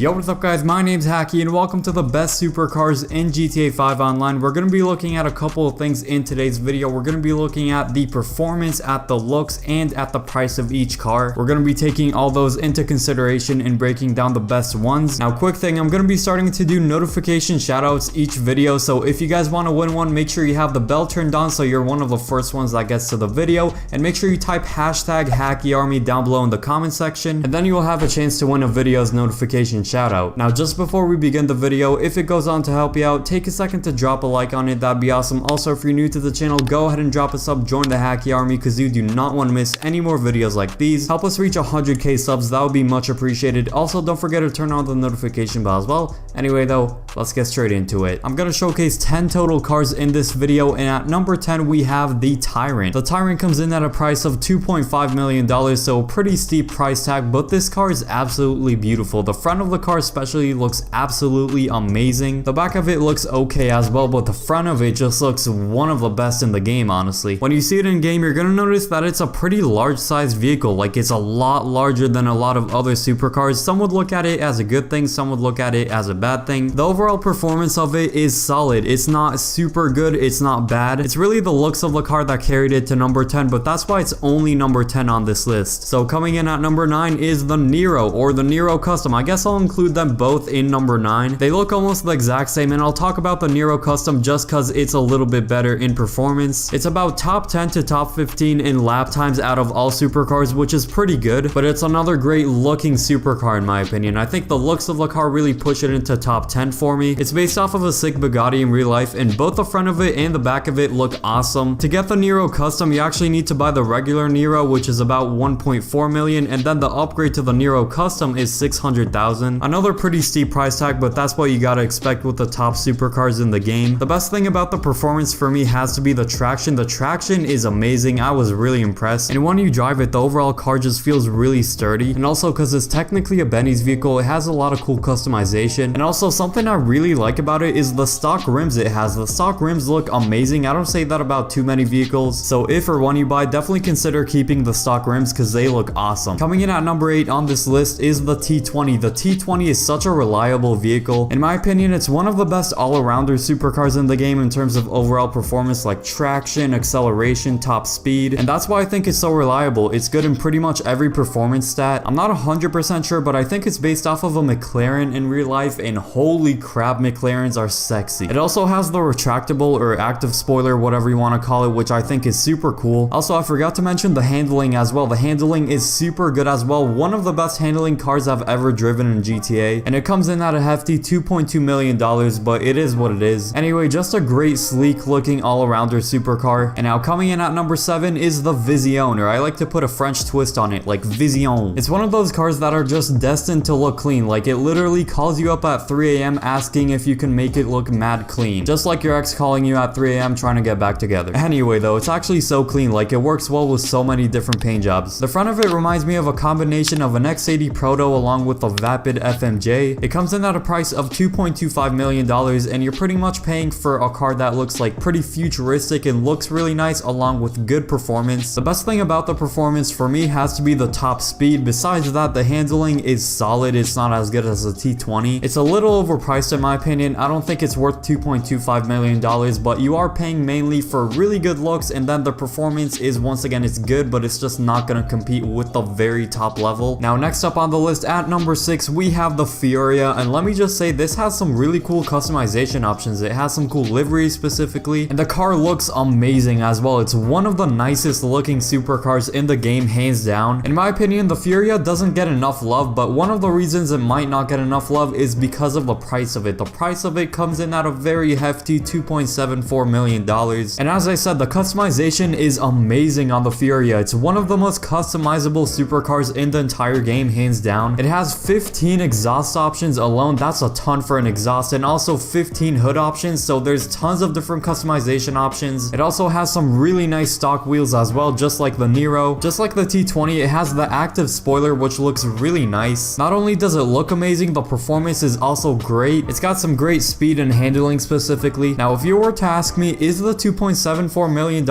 Yo, what's up guys, my name's Hakiii and welcome to the best supercars in GTA 5 Online. We're going to be looking at a couple of things in today's video. We're going to be looking at the performance, at the looks, and at the price of each car. We're going to be taking all those into consideration and breaking down the best ones. Now, quick thing, I'm going to be starting to do notification shoutouts each video, so if you guys want to win one, make sure you have the bell turned on so you're one of the first ones that gets to the video, and make sure you type hashtag HakiiArmy down below in the comment section, and then you will have a chance to win a video's notification shout out. Now, just before we begin the video, if it goes on to help you out, take a second to drop a like on it. That'd be awesome. Also, if you're new to the channel, go ahead and drop a sub, join the Hakiii Army, because you do not want to miss any more videos like these. Help us reach 100k subs, that would be much appreciated. Also, don't forget to turn on the notification bell as well. Anyway though, let's get straight into it. I'm gonna showcase 10 total cars in this video, and at number 10 we have the Tyrant. The Tyrant comes in at a price of $2.5 million, so a pretty steep price tag, but this car is absolutely beautiful. The front of the car especially looks absolutely amazing. The back of it looks okay as well, but the front of it just looks one of the best in the game, honestly. When you see it in game, you're gonna notice that it's a pretty large sized vehicle. Like, it's a lot larger than a lot of other supercars. Some would look at it as a good thing, some would look at it as a bad thing. The overall performance of it is solid. It's not super good, it's not bad. It's really the looks of the car that carried it to number 10, but that's why it's only number 10 on this list. So coming in at number 9 is the Nero, or the Nero Custom. I guess I'll include them both in number 9. They look almost the exact same, and I'll talk about the Nero Custom just cause it's a little bit better in performance. It's about top 10 to top 15 in lap times out of all supercars, which is pretty good, but it's another great looking supercar in my opinion. I think the looks of the car really push it into top 10 for me. It's based off of a sick Bugatti in real life, and both the front of it and the back of it look awesome. To get the Nero Custom, you actually need to buy the regular Nero, which is about 1.4 million, and then the upgrade to the Nero Custom is 600,000. Another pretty steep price tag, but that's what you gotta expect with the top supercars in the game. The best thing about the performance for me has to be the traction. The traction is amazing. I was really impressed, and when you drive it, the overall car just feels really sturdy. And also, because it's technically a Benny's vehicle, it has a lot of cool customization. And also, something I really like about it is the stock rims it has. The stock rims look amazing. I don't say that about too many vehicles, so if or when you buy, definitely consider keeping the stock rims because they look awesome. Coming in at number 8 on this list is the T20. The T20 is such a reliable vehicle. In my opinion, it's one of the best all-arounder supercars in the game in terms of overall performance, like traction, acceleration, top speed, and that's why I think it's so reliable. It's good in pretty much every performance stat. I'm not 100% sure, but I think it's based off of a McLaren in real life, and holy crap, McLarens are sexy. It also has the retractable or active spoiler, whatever you want to call it, which I think is super cool. Also, I forgot to mention the handling as well. The handling is super good as well. One of the best handling cars I've ever driven in GTA, and it comes in at a hefty $2.2 million, but it is what it is. Anyway, just a great, sleek looking all-arounder supercar. And now coming in at number 7 is the Vizioner. I like to put a French twist on it, like Vision. It's one of those cars that are just destined to look clean. Like, it literally calls you up at 3 a.m. asking if you can make it look mad clean. Just like your ex calling you at 3 a.m. trying to get back together. Anyway though, it's actually so clean. Like, it works well with so many different paint jobs. The front of it reminds me of a combination of an X80 Proto along with a Vapid FMJ. It comes in at a price of $2.25 million, and you're pretty much paying for a car that looks like pretty futuristic and looks really nice along with good performance. The best thing about the performance for me has to be the top speed. Besides that, the handling is solid. It's not as good as the T20. It's a little overpriced in my opinion. I don't think it's worth $2.25 million, but you are paying mainly for really good looks, and then the performance is, once again, it's good, but it's just not gonna compete with the very top level. Now, next up on the list at number 6, we have the Furia, and let me just say, this has some really cool customization options. It has some cool liveries specifically, and the car looks amazing as well. It's one of the nicest looking supercars in the game, hands down. In my opinion, the Furia doesn't get enough love, but one of the reasons it might not get enough love is because of the price of it. The price of it comes in at a very hefty $2.74 million, and as I said, the customization is amazing on the Furia. It's one of the most customizable supercars in the entire game, hands down. It has 15 exhaust options alone. That's a ton for an exhaust, and also 15 hood options, so there's tons of different customization options. It also has some really nice stock wheels as well, just like the Nero. Just like the T20, it has the active spoiler, which looks really nice. Not only does it look amazing, the performance is also great. It's got some great speed and handling specifically. Now, if you were to ask me, is the $2.74 million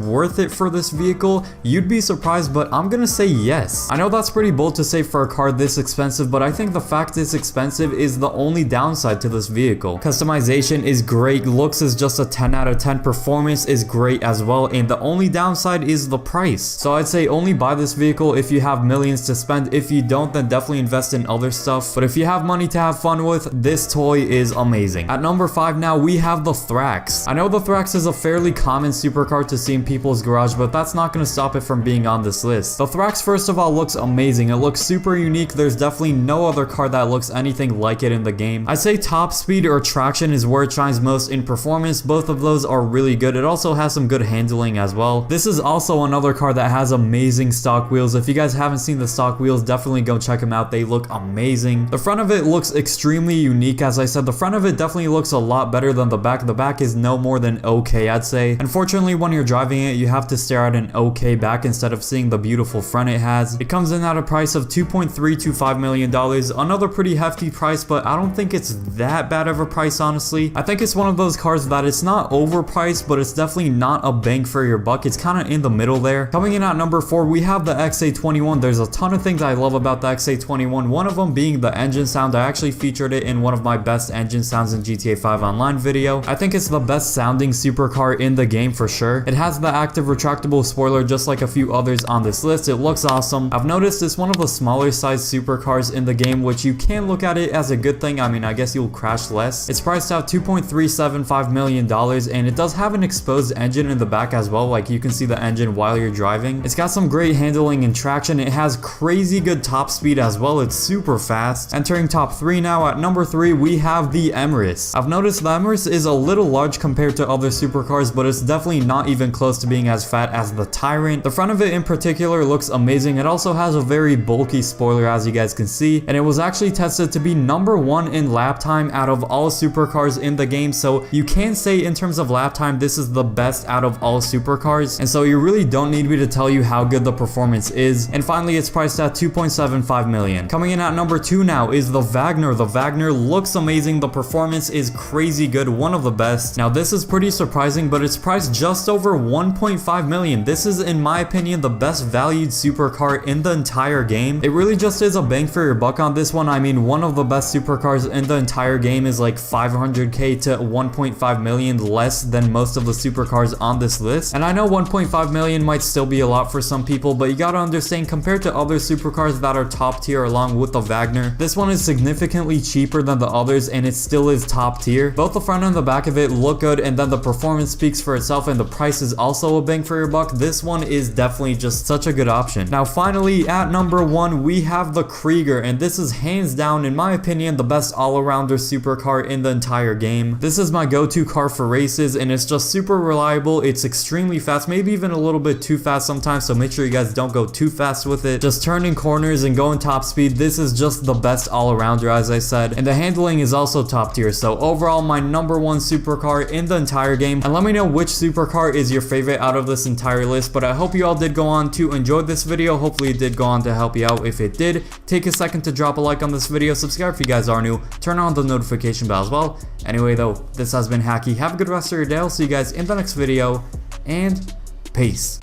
worth it for this vehicle? You'd be surprised, but I'm gonna say yes. I know that's pretty bold to say for a car this expensive, but I think think the fact it's expensive is the only downside to this vehicle. Customization is great, looks is just a 10 out of 10, performance is great as well, and the only downside is the price. So I'd say only buy this vehicle if you have millions to spend. If you don't, then definitely invest in other stuff. But if you have money to have fun with, this toy is amazing. At number 5 now, we have the Thrax. I know the Thrax is a fairly common supercar to see in people's garage, but that's not going to stop it from being on this list. The Thrax, first of all, looks amazing. It looks super unique. There's definitely no other car that looks anything like it in the game. I'd say top speed or traction is where it shines most in performance. Both of those are really good. It also has some good handling as well. This is also another car that has amazing stock wheels. If you guys haven't seen the stock wheels, definitely go check them out. They look amazing. The front of it looks extremely unique. As I said, the front of it definitely looks a lot better than the back. The back is no more than okay, I'd say. Unfortunately, when you're driving it, you have to stare at an okay back instead of seeing the beautiful front it has. It comes in at a price of $2.325 million. Another pretty hefty price, but I don't think it's that bad of a price, honestly. I think it's one of those cars that it's not overpriced, but it's definitely not a bang for your buck. It's kind of in the middle there. Coming in at number 4, we have the XA21. There's a ton of things I love about the XA21. One of them being the engine sound. I actually featured it in one of my best engine sounds in GTA 5 Online video. I think it's the best sounding supercar in the game for sure. It has the active retractable spoiler just like a few others on this list. It looks awesome. I've noticed it's one of the smaller size supercars in the game, which you can look at it as a good thing. I mean, I guess you'll crash less. It's priced out $2.375 million, and it does have an exposed engine in the back as well. Like, you can see the engine while you're driving. It's got some great handling and traction. It has crazy good top speed as well. It's super fast. Entering top 3 now, at number 3 we have the Emerus. I've noticed the Emerus is a little large compared to other supercars, but it's definitely not even close to being as fat as the Tyrant. The front of it in particular looks amazing. It also has a very bulky spoiler, as you guys can see, and it was actually tested to be number 1 in lap time out of all supercars in the game. So you can say in terms of lap time, this is the best out of all supercars, and so you really don't need me to tell you how good the performance is. And finally, it's priced at $2.75 million. Coming in at number 2 now is the Wagner. The Wagner looks amazing. The performance is crazy good, one of the best. Now this is pretty surprising, but it's priced just over $1.5 million. This is, in my opinion, the best valued supercar in the entire game. It really just is a bang for your buck on this one. I mean, one of the best supercars in the entire game is like 500k to 1.5 million less than most of the supercars on this list. And I know 1.5 million might still be a lot for some people, but you gotta understand, compared to other supercars that are top tier along with the Wagner, this one is significantly cheaper than the others, and it still is top tier. Both the front and the back of it look good, and then the performance speaks for itself, and the price is also a bang for your buck. This one is definitely just such a good option. Now finally, at number 1 we have the Krieger, and this is hands down, in my opinion, the best all-arounder supercar in the entire game. This is my go-to car for races, and it's just super reliable. It's extremely fast, maybe even a little bit too fast sometimes, so make sure you guys don't go too fast with it. Just turning corners and going top speed, this is just the best all-arounder, as I said, and the handling is also top tier. So overall, my number 1 supercar in the entire game. And let me know which supercar is your favorite out of this entire list. But I hope you all did go on to enjoy this video. Hopefully it did go on to help you out. If it did, take a second to drop a like on this video, subscribe if you guys are new, turn on the notification bell as well. Anyway though, this has been Hakiii. Have a good rest of your day. I'll see you guys in the next video, and peace.